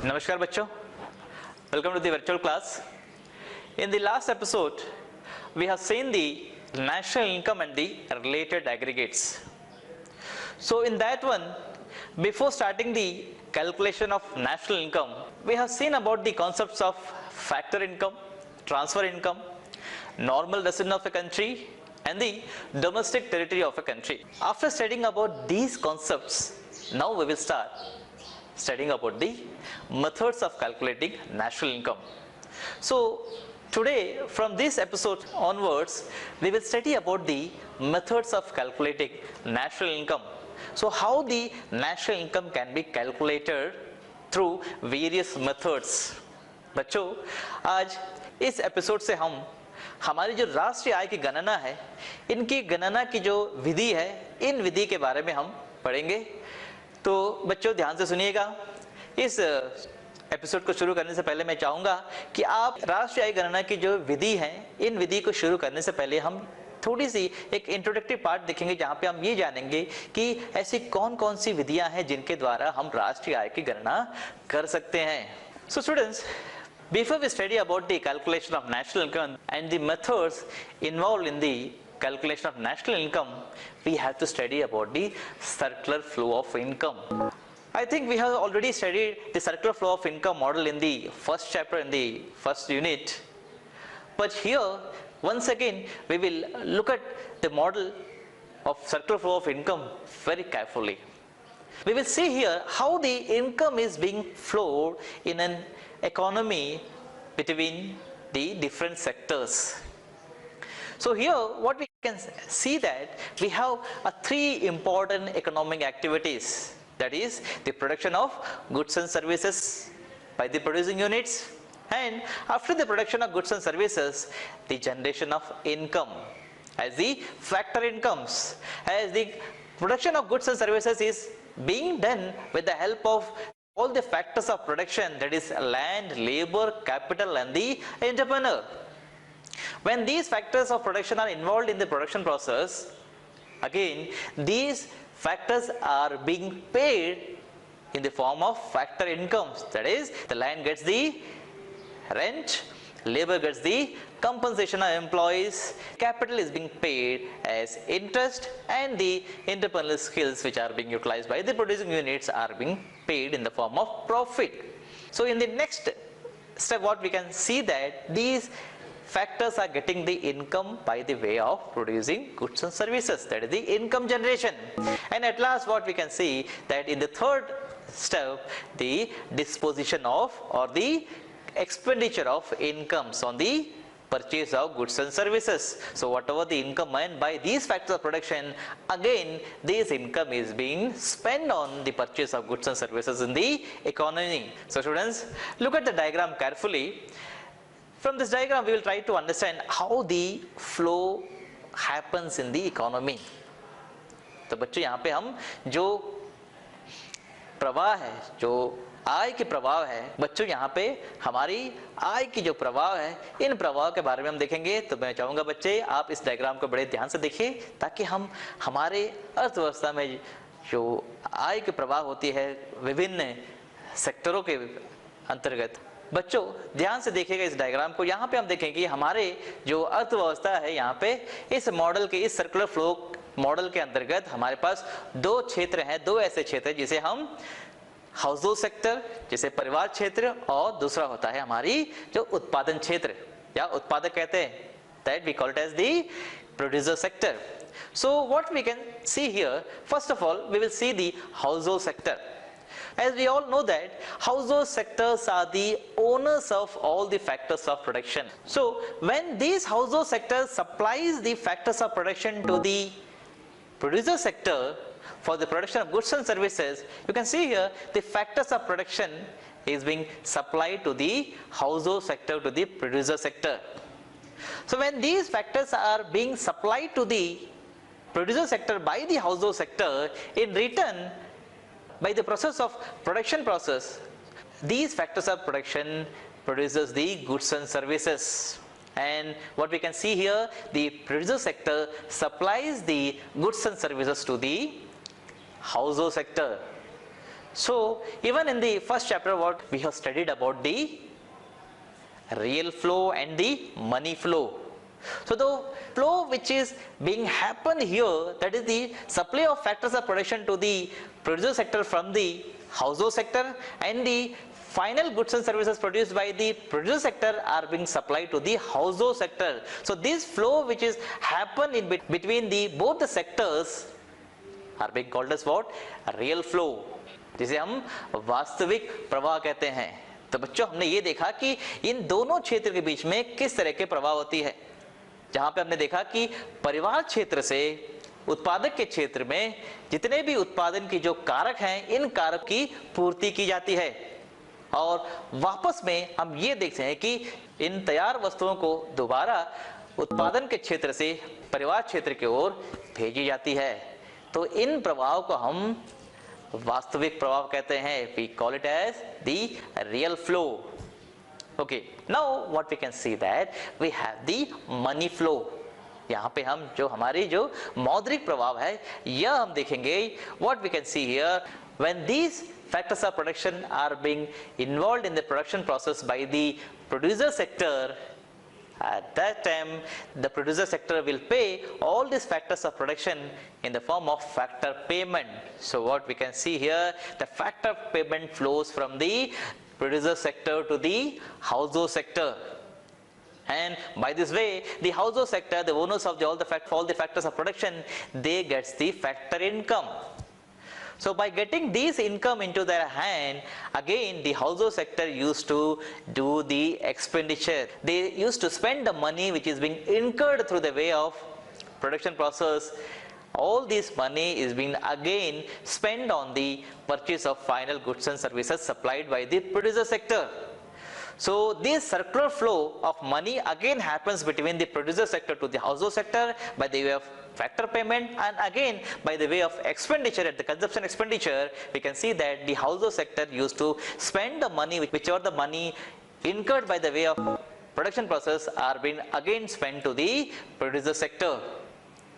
Namaskar bachcho, welcome to the virtual class. In the last episode, we have seen the national income and the related aggregates. So in that one, before starting the calculation of national income, we have seen about the concepts of factor income, transfer income, normal resident of a country and the domestic territory of a country. After studying about these concepts, now we will start studying about the methods of calculating national income. So today from this episode onwards, we will study about the methods of calculating national income. So how the national income can be calculated through various methods. बच्चों, आज इस episode से हम हमारी जो राष्ट्रीय आय की गणना है, इनकी गणना की जो विधि है, इन विधि के बारे में हम पढ़ेंगे। तो बच्चों ध्यान से सुनिएगा। इस एपिसोड को शुरू करने से पहले मैं चाहूँगा कि आप राष्ट्रीय आय गणना की जो विधि है, इन विधि को शुरू करने से पहले हम थोड़ी सी एक इंट्रोडक्टिव पार्ट देखेंगे, जहाँ पे हम ये जानेंगे कि ऐसी कौन कौन सी विधियाँ हैं जिनके द्वारा हम राष्ट्रीय आय की गणना कर सकते हैं। So students, before we study about the calculation of national income and the methods involved in the calculation of national income, we have to study about the circular flow of income. I think we have already studied the circular flow of income model in the first chapter in the first unit. But here, once again, we will look at the model of circular flow of income very carefully. We will see here how the income is being flowed in an economy between the different sectors. So here what we can see that we have three important economic activities, that is the production of goods and services by the producing units, and after the production of goods and services, the generation of income as the factor incomes, as the production of goods and services is being done with the help of all the factors of production, that is land, labor, capital and the entrepreneur. When these factors of production are involved in the production process, again these factors are being paid in the form of factor incomes, that is the land gets the rent, labor gets the compensation of employees, capital is being paid as interest, and the entrepreneurial skills which are being utilized by the producing units are being paid in the form of profit. So in the next step what we can see that these factors are getting the income by the way of producing goods and services, that is the income generation. And at last what we can see that in the third step, the disposition of or the expenditure of incomes on the purchase of goods and services. So whatever the income earned by these factors of production, again this income is being spent on the purchase of goods and services in the economy. So students, look at the diagram carefully. From this diagram we will try to understand how the flow happens in the economy. तो बच्चों यहाँ पे हम जो प्रवाह है, जो आय के प्रभाव है, बच्चों यहाँ पे हमारी आय की जो प्रभाव है, इन प्रभाव के बारे में हम देखेंगे। तो मैं चाहूँगा बच्चे आप इस डायग्राम को बड़े ध्यान से देखिए, ताकि हम हमारे अर्थव्यवस्था में जो आय के प्रभाव होती है विभिन्न सेक्टरों के अंतर्गत, बच्चों ध्यान से देखिएगा इस डायग्राम को। यहाँ पे हम देखेंगे कि हमारे जो अर्थव्यवस्था है, यहाँ पे इस मॉडल के, इस सर्कुलर फ्लो मॉडल के अंतर्गत हमारे पास दो क्षेत्र हैं, दो ऐसे क्षेत्र हैं जिसे हम हाउस होल्ड सेक्टर, जिसे परिवार क्षेत्र, और दूसरा होता है हमारी जो उत्पादन क्षेत्र या उत्पादक कहते हैं, that we call it as the producer sector. So what we can see here, first of all we will see the household sector. As we all know that household sectors are the owners of all the factors of production. So when these household sectors supplies the factors of production to the producer sector for the production of goods and services, you can see here the factors of production is being supplied to the household sector, to the producer sector. So when these factors are being supplied to the producer sector by the household sector, in return by the process of production process, these factors of production produces the goods and services. And what we can see here, the producer sector supplies the goods and services to the household sector. So even in the first chapter, what we have studied about the real flow and the money flow. So the flow which is being happen here, that is the supply of factors of production to the producer sector from the household sector, and the final goods and services produced by the producer sector are being supplied to the household sector. So this flow which is happen in between the both the sectors are being called as what? Real flow, जिसे हम वास्तविक प्रवाह कहते हैं. तो बच्चों हमने ये देखा कि इन दोनों क्षेत्र के बीच में किस तरह के प्रवाह होती है. जहां पे हमने देखा कि परिवार क्षेत्र से उत्पादक के क्षेत्र में जितने भी उत्पादन की जो कारक हैं, इन कारक की पूर्ति की जाती है, और वापस में हम ये देखते हैं कि इन तैयार वस्तुओं को दोबारा उत्पादन के क्षेत्र से परिवार क्षेत्र की ओर भेजी जाती है. तो इन प्रवाहों को हम वास्तविक प्रवाह कहते हैं. We call it as the real flow. Okay, now what we can see that we have the money flow. यहाँ पे हम जो हमारी जो मौद्रिक प्रवाह है यह हम देखेंगे. What we can see here, when these factors of production are being involved in the production process by the producer sector, at that time the producer sector will pay all these factors of production in the form of factor payment. So what we can see here, the factor payment flows from the producer sector to the household sector, and by this way the household sector, the owners of all the factors of production, they gets the factor income. So by getting these income into their hand, again the household sector used to do the expenditure. They used to spend the money which is being incurred through the way of production process. All this money is being again spent on the purchase of final goods and services supplied by the producer sector. So this circular flow of money again happens between the producer sector to the household sector by the way of factor payment, and again by the way of expenditure. At the consumption expenditure, we can see that the household sector used to spend the money, whichever the money incurred by the way of production process are being again spent to the producer sector.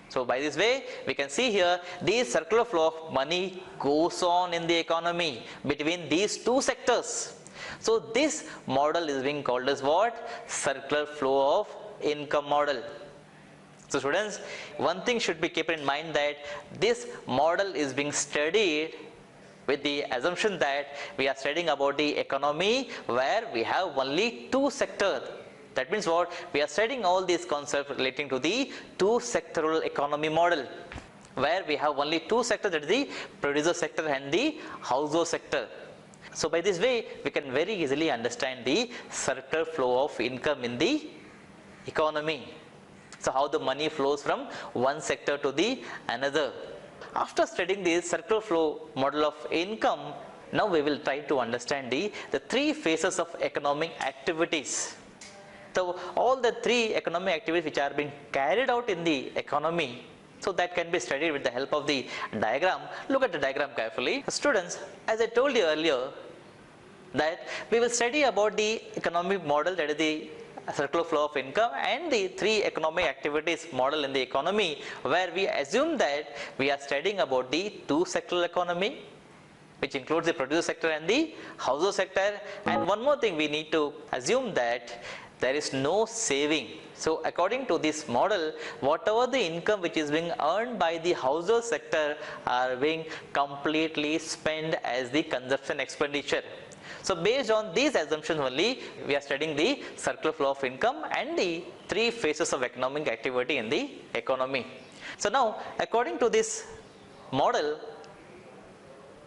So by this way we can see here the circular flow of money goes on in the economy between these two sectors. So this model is being called as what? Circular flow of income model. So students, one thing should be kept in mind, that this model is being studied with the assumption that we are studying about the economy where we have only two sectors. That means what? We are studying all these concepts relating to the two sectoral economy model, where we have only two sectors, that is the producer sector and the household sector. So by this way we can very easily understand the circular flow of income in the economy. So how the money flows from one sector to the another. After studying the circular flow model of income, now we will try to understand the three phases of economic activities. So all the three economic activities which are being carried out in the economy, so that can be studied with the help of the diagram. Look at the diagram carefully. Students, as I told you earlier, that we will study about the economic model, that is the circular flow of income, and the three economic activities model in the economy, where we assume that we are studying about the two sectoral economy, which includes the producer sector and the household sector. And one more thing we need to assume, that there is no saving. So according to this model, whatever the income which is being earned by the household sector are being completely spent as the consumption expenditure. So based on these assumptions only, we are studying the circular flow of income and the three phases of economic activity in the economy. So now, according to this model,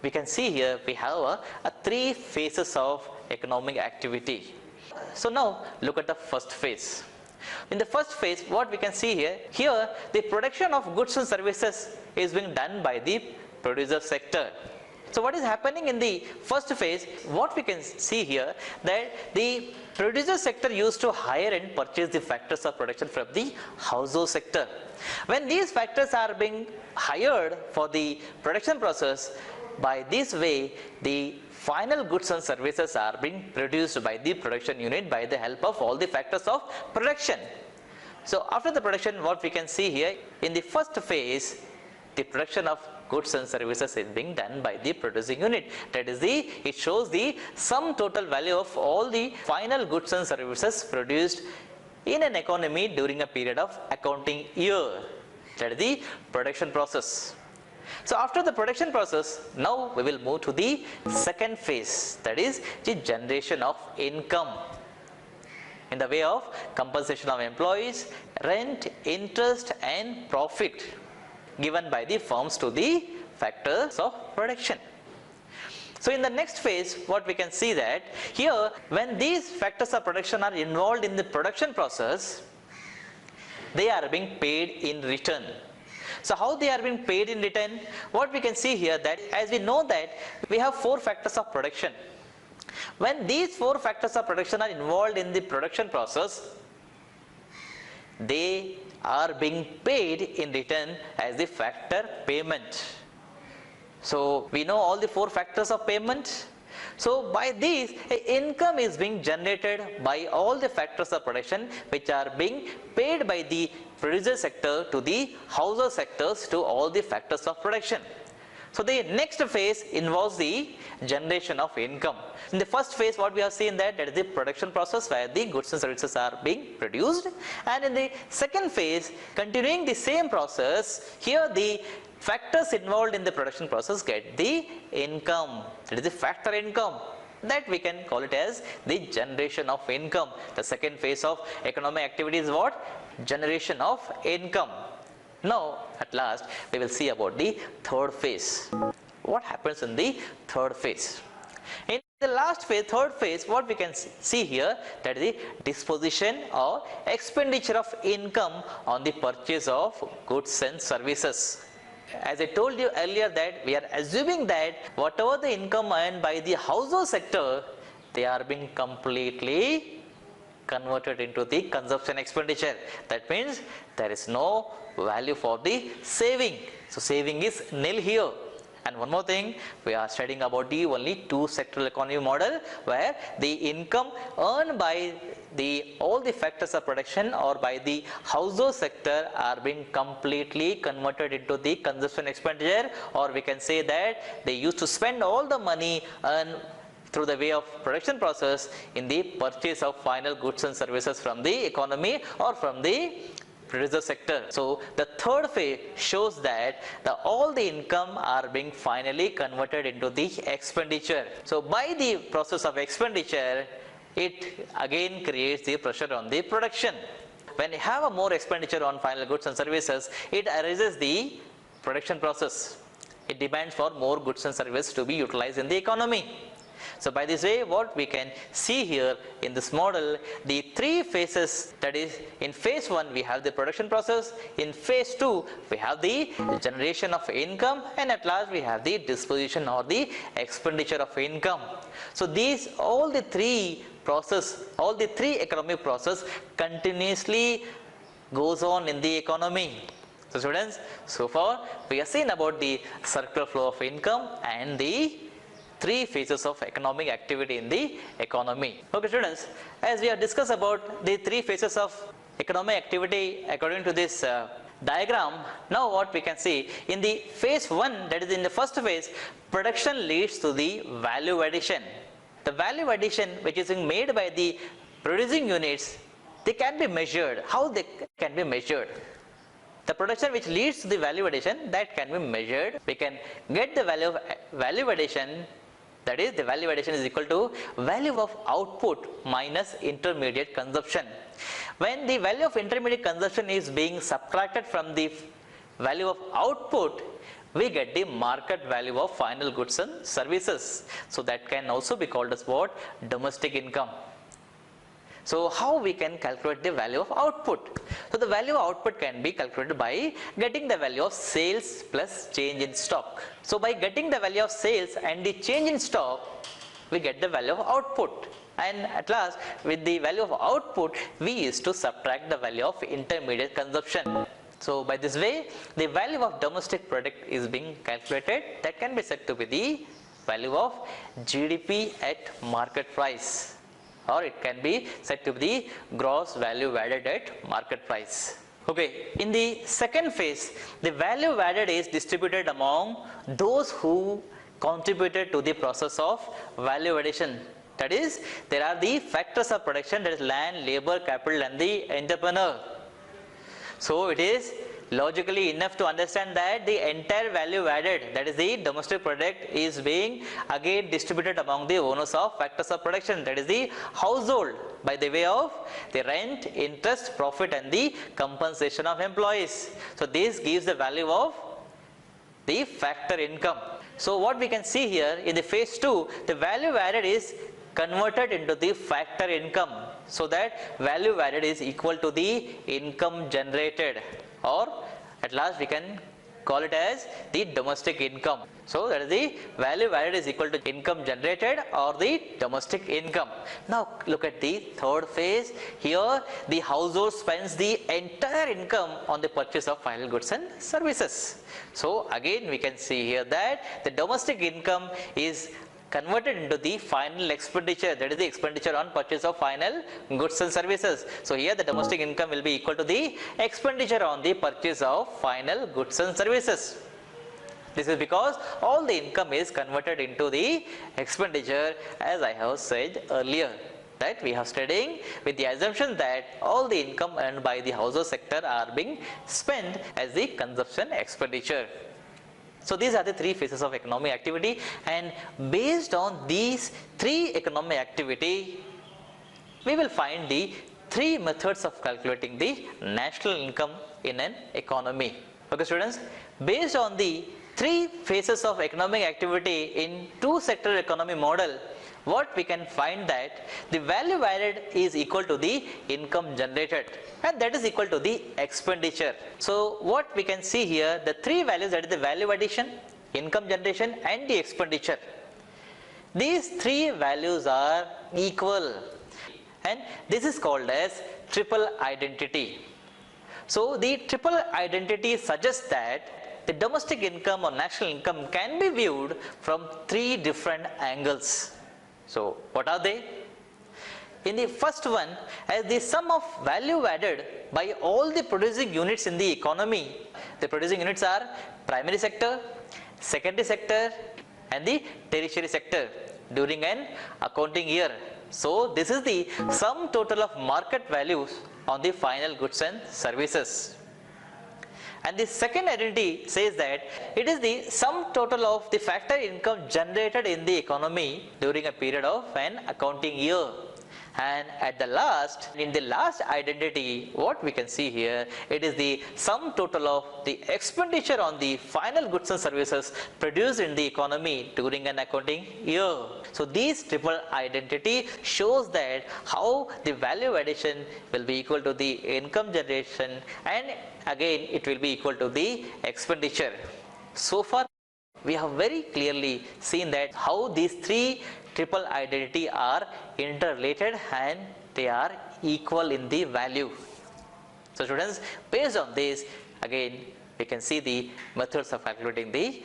we can see here we have a three phases of economic activity. So now look at the first phase. In the first phase, what we can see here the production of goods and services is being done by the producer sector. So what is happening in the first phase, what we can see here, that the producer sector used to hire and purchase the factors of production from the household sector. When these factors are being hired for the production process, by this way the final goods and services are being produced by the production unit by the help of all the factors of production. So after the production, what we can see here, in the first phase, the production of goods and services is being done by the producing unit. That is it shows the sum total value of all the final goods and services produced in an economy during a period of accounting year. That is the production process. So after the production process, now we will move to the second phase, that is the generation of income in the way of compensation of employees, rent, interest and profit given by the firms to the factors of production. So in the next phase, what we can see that here, when these factors of production are involved in the production process, they are being paid in return. So how they are being paid in return? What we can see here, that as we know that we have 4 factors of production. When these 4 factors of production are involved in the production process, they are being paid in return as the factor payment. So we know all the 4 factors of payment. So by these, income is being generated by all the factors of production which are being paid by the producer sector to the household sectors to all the factors of production. So the next phase involves the generation of income. In the first phase, what we have seen that is the production process where the goods and services are being produced, and in the second phase, continuing the same process, here the factors involved in the production process get the income. That is the factor income. That we can call it as the generation of income. The second phase of economic activity is what? Generation of income. Now at last we will see about the third phase. What happens in the third phase? In the last phase, third phase, what we can see here, that is the disposition or expenditure of income on the purchase of goods and services. As I told you earlier that we are assuming that whatever the income earned by the household sector, they are being completely converted into the consumption expenditure. That means there is no value for the saving. So saving is nil here. And one more thing, we are studying about the only 2 sectoral economy model, where the income earned by all the factors of production or by the household sector are being completely converted into the consumption expenditure, or we can say that they used to spend all the money earned through the way of production process in the purchase of final goods and services from the economy or from the producer sector. So the third phase shows that all the income are being finally converted into the expenditure. So by the process of expenditure, it again creates the pressure on the production. When you have a more expenditure on final goods and services, it arises the production process. It demands for more goods and services to be utilized in the economy. So by this way, what we can see here in this model, the 3 phases, that is in phase 1 we have the production process, in phase 2 we have the generation of income, and at last we have the disposition or the expenditure of income. So these all the 3 economic process continuously goes on in the economy. So students, so far we have seen about the circular flow of income and the 3 phases of economic activity in the economy. Okay students, as we have discussed about the 3 phases of economic activity according to this diagram, now what we can see in the phase 1, that is in the first phase, production leads to the value addition. The value addition which is being made by the producing units, they can be measured. How they can be measured? The production which leads to the value addition, that can be measured. We can get the value of value addition, that is the value addition is equal to value of output minus intermediate consumption. When the value of intermediate consumption is being subtracted from the value of output, we get the market value of final goods and services. So that can also be called as what? Domestic income. So how we can calculate the value of output? So the value of output can be calculated by getting the value of sales plus change in stock. So by getting the value of sales and the change in stock, we get the value of output. And at last, with the value of output, we used to subtract the value of intermediate consumption. So by this way, the value of domestic product is being calculated. That can be said to be the value of GDP at market price, or it can be said to be the gross value added at market price. Okay, in the second phase, the value added is distributed among those who contributed to the process of value addition. That is, there are the factors of production, that is land, labor, capital and the entrepreneur. So it is logically enough to understand that the entire value added, that is the domestic product, is being again distributed among the owners of factors of production, that is the household, by the way of the rent, interest, profit and the compensation of employees. So this gives the value of the factor income. So what we can see here in the phase 2, the value added is converted into the factor income, so that value added is equal to the income generated, or at last we can call it as the domestic income. So that is the value added is equal to income generated or the domestic income. Now look at the third phase. Here the household spends the entire income on the purchase of final goods and services. So again we can see here that the domestic income is converted into the final expenditure, that is the expenditure on purchase of final goods and services. So here the domestic income will be equal to the expenditure on the purchase of final goods and services. This is because all the income is converted into the expenditure, as I have said earlier, that we are studying with the assumption that all the income earned by the household sector are being spent as the consumption expenditure. So these are the three phases of economic activity, and based on these three economic activity, we will find the three methods of calculating the national income in an economy. Okay students, based on the three phases of economic activity in two-sector economy model, what we can find that the value added is equal to the income generated, and that is equal to the expenditure. So what we can see here, the three values, that is the value addition, income generation and the expenditure. These three values are equal, and this is called as triple identity. So the triple identity suggests that the domestic income or national income can be viewed from three different angles. So what are they? In the first one, as the sum of value added by all the producing units in the economy. The producing units are primary sector, secondary sector and the tertiary sector during an accounting year. So this is the sum total of market values on the final goods and services. And the second identity says that it is the sum total of the factor income generated in the economy during a period of an accounting year. And at the last, in the last identity, what we can see here, it is the sum total of the expenditure on the final goods and services produced in the economy during an accounting year. So these triple identity shows that how the value addition will be equal to the income generation, and again it will be equal to the expenditure. So far we have very clearly seen that how these three triple identity are interrelated and they are equal in the value. So students, based on this, again we can see the methods of calculating the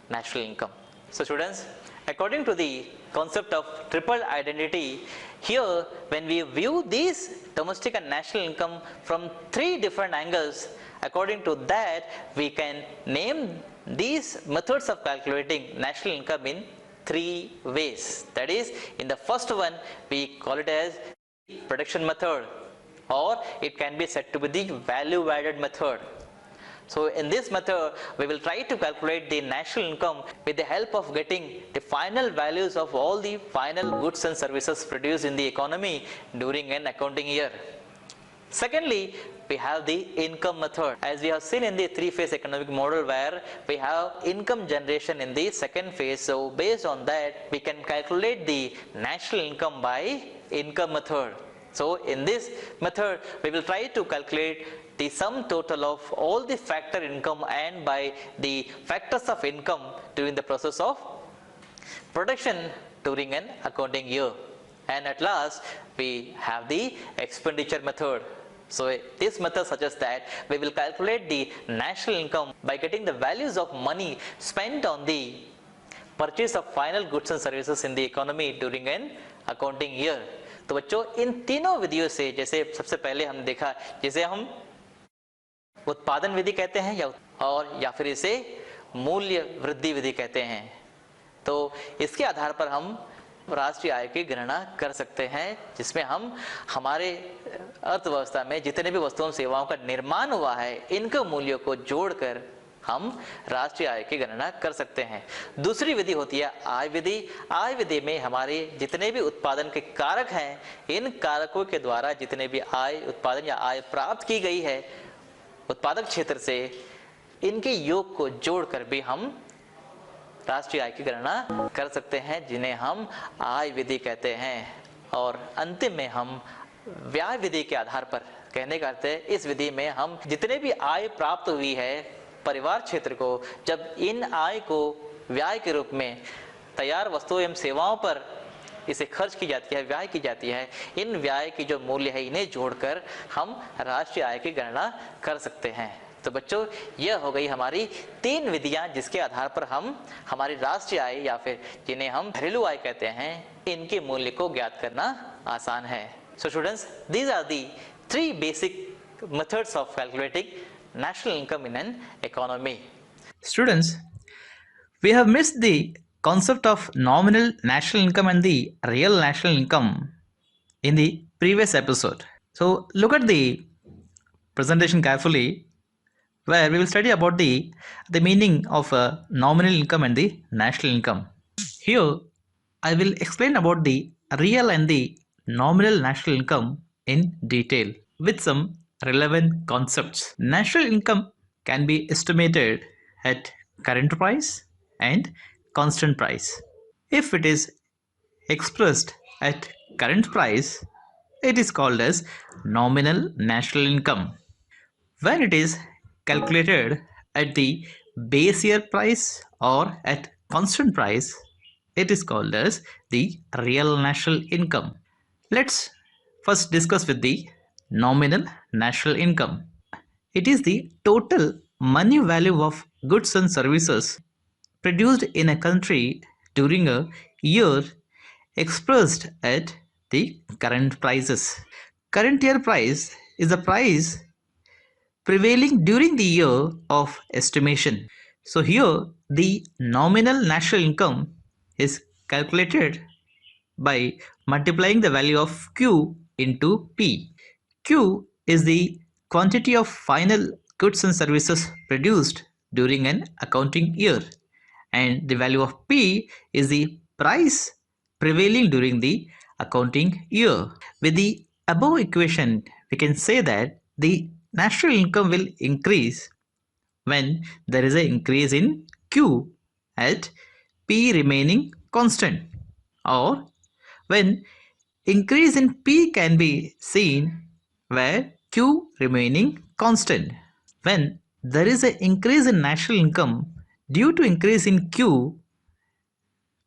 national income. So students, according to the concept of triple identity, here when we view these domestic and national income from three different angles, according to that we can name these methods of calculating national income in three ways. That is, in the first one we call it as production method, or it can be said to be the value added method. So in this method we will try to calculate the national income with the help of getting the final values of all the final goods and services produced in the economy during an accounting year. Secondly, we have the income method, as we have seen in the three-phase economic model where we have income generation in the second phase. So based on that we can calculate the national income by income method. So in this method we will try to calculate the sum total of all the factor income and by the factors of income during the process of production during an accounting year. And at last we have the expenditure method. So this method suggests that we will calculate the national income by getting the values of money spent on the purchase of final goods and services in the economy during an accounting year. तो बच्चों इन तीनों विधियों से, जैसे सबसे पहले हम देखा, जैसे हम उत्पादन विधि कहते हैं या फिर इसे मूल्य वृद्धि विधि कहते हैं। तो इसके आधार पर हम राष्ट्रीय आय की गणना कर सकते हैं, जिसमें हम हमारे अर्थव्यवस्था में जितने भी वस्तुओं सेवाओं का निर्माण हुआ है इनके मूल्यों को जोड़कर हम राष्ट्रीय आय की गणना कर सकते हैं। दूसरी विधि होती है आय विधि। आय विधि में हमारे जितने भी उत्पादन के कारक हैं, इन कारकों के द्वारा जितने भी आय उत्पादन या आय प्राप्त की गई है उत्पादक क्षेत्र से, इनके योग को जोड़कर भी हम राष्ट्रीय आय की गणना कर सकते हैं, जिन्हें हम आय विधि कहते हैं। और अंतिम में हम व्यय विधि के आधार पर कहने का अर्थ है, इस विधि में हम जितने भी आय प्राप्त हुई है परिवार क्षेत्र को, जब इन आय को व्यय के रूप में तैयार वस्तुओं एवं सेवाओं पर इसे खर्च की जाती है, व्यय की जाती है, इन व्यय की जो मूल्य है इन्हें जोड़कर हम राष्ट्रीय आय की गणना कर सकते हैं। तो बच्चों, यह हो गई हमारी 3 विधियां जिसके आधार पर हम हमारी राष्ट्रीय आय या फिर जिन्हें हम घरेलू आय कहते हैं, इनके मूल्य को ज्ञात करना आसान है। So students, these are the 3 basic methods of calculating national income in an economy. Students, we have missed the concept of nominal national income and the real national income in the previous episode. So look at the presentation carefully, where we will study about the meaning of nominal income and the national income. Here I will explain about the real and the nominal national income in detail with some relevant concepts. National income can be estimated at current price and constant price. If it is expressed at current price, it is called as nominal national income. When it is calculated at the base year price or at constant price, it is called as the real national income. Let's first discuss with the nominal national income. It is the total money value of goods and services produced in a country during a year expressed at the current prices. Current year price is the price prevailing during the year of estimation. So here the nominal national income is calculated by multiplying the value of Q into P. Q is the quantity of final goods and services produced during an accounting year, and the value of P is the price prevailing during the accounting year. With the above equation, we can say that the national income will increase when there is an increase in Q at P remaining constant, or when increase in P can be seen where Q remaining constant. When there is an increase in national income due to increase in Q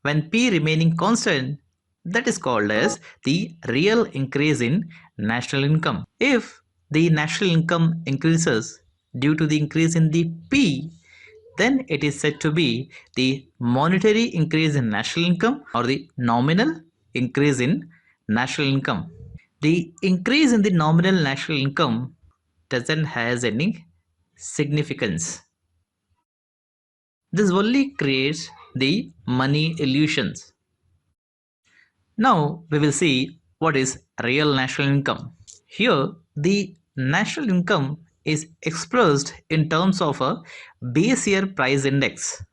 when P remaining constant, that is called as the real increase in national income. If the national income increases due to the increase in the P, then it is said to be the monetary increase in national income or the nominal increase in national income. The increase in the nominal national income doesn't have any significance. This only creates the money illusions. Now we will see what is real national income. Here the national income is expressed in terms of a base year price index.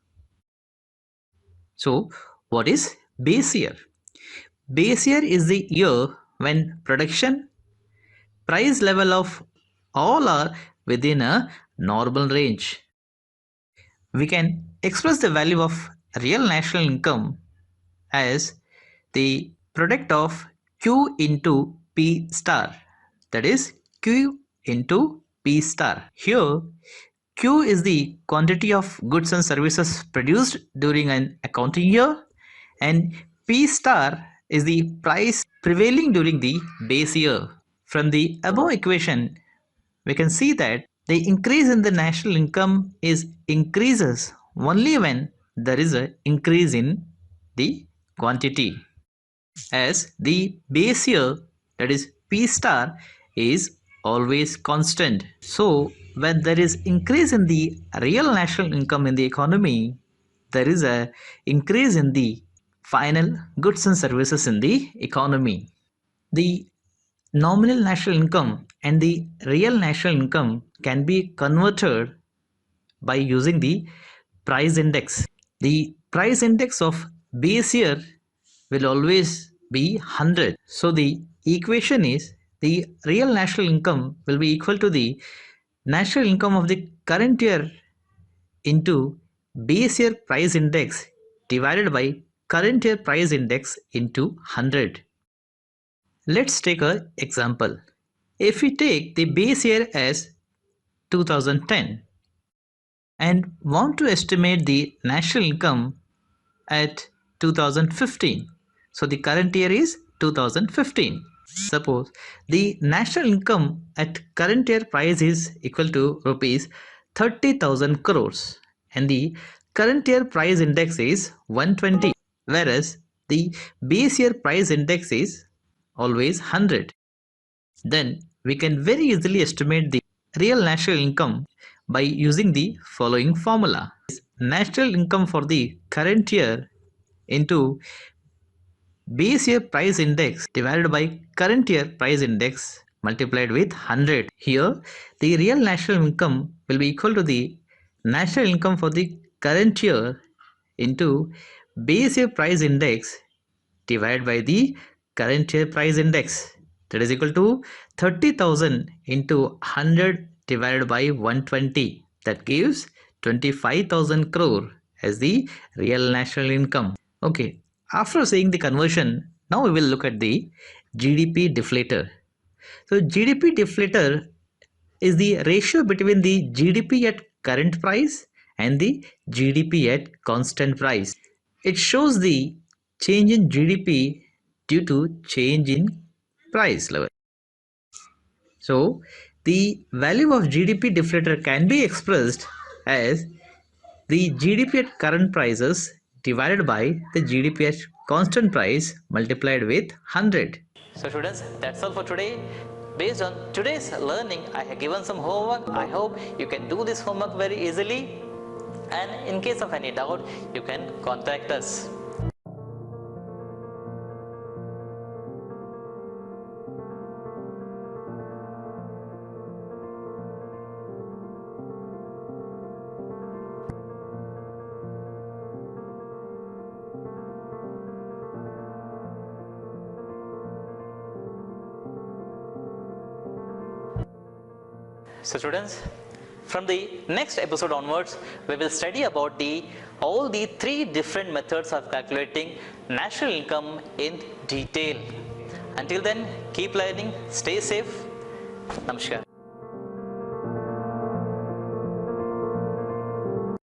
So what is base year? Base year is the year when production, price level of all are within a normal range. We can express the value of real national income as the product of Q into P star, that is Q into P star. Here Q is the quantity of goods and services produced during an accounting year, and P star is the price prevailing during the base year. From the above equation, we can see that the increase in the national income is increases only when there is an increase in the quantity, as the base year, that is P star, is always constant. So when there is increase in the real national income in the economy, there is a increase in the final goods and services in the economy. The nominal national income and the real national income can be converted by using the price index. The price index of base year will always be 100. So the equation is the real national income will be equal to the national income of the current year into base year price index divided by current year price index into 100. Let's take an example. If we take the base year as 2010 and want to estimate the national income at 2015. So the current year is 2015. Suppose the national income at current year price is equal to rupees 30,000 crores and the current year price index is 120, whereas the base year price index is always 100. Then we can very easily estimate the real national income by using the following formula. National income for the current year into base year price index divided by current year price index multiplied with 100. Here the real national income will be equal to the national income for the current year into base year price index divided by the current year price index, that is equal to 30,000 into 100 divided by 120, that gives 25,000 crore as the real national income. Okay, after seeing the conversion, now we will look at the GDP deflator. So GDP deflator is the ratio between the GDP at current price and the GDP at constant price. It shows the change in GDP due to change in price level. So the value of GDP deflator can be expressed as the GDP at current prices divided by the GDP at constant price multiplied with 100. So students, that's all for today. Based on today's learning, I have given some homework. I hope you can do this homework very easily, and in case of any doubt, you can contact us. So students, from the next episode onwards, we will study about all the three different methods of calculating national income in detail. Until then, keep learning, stay safe. Namaskar.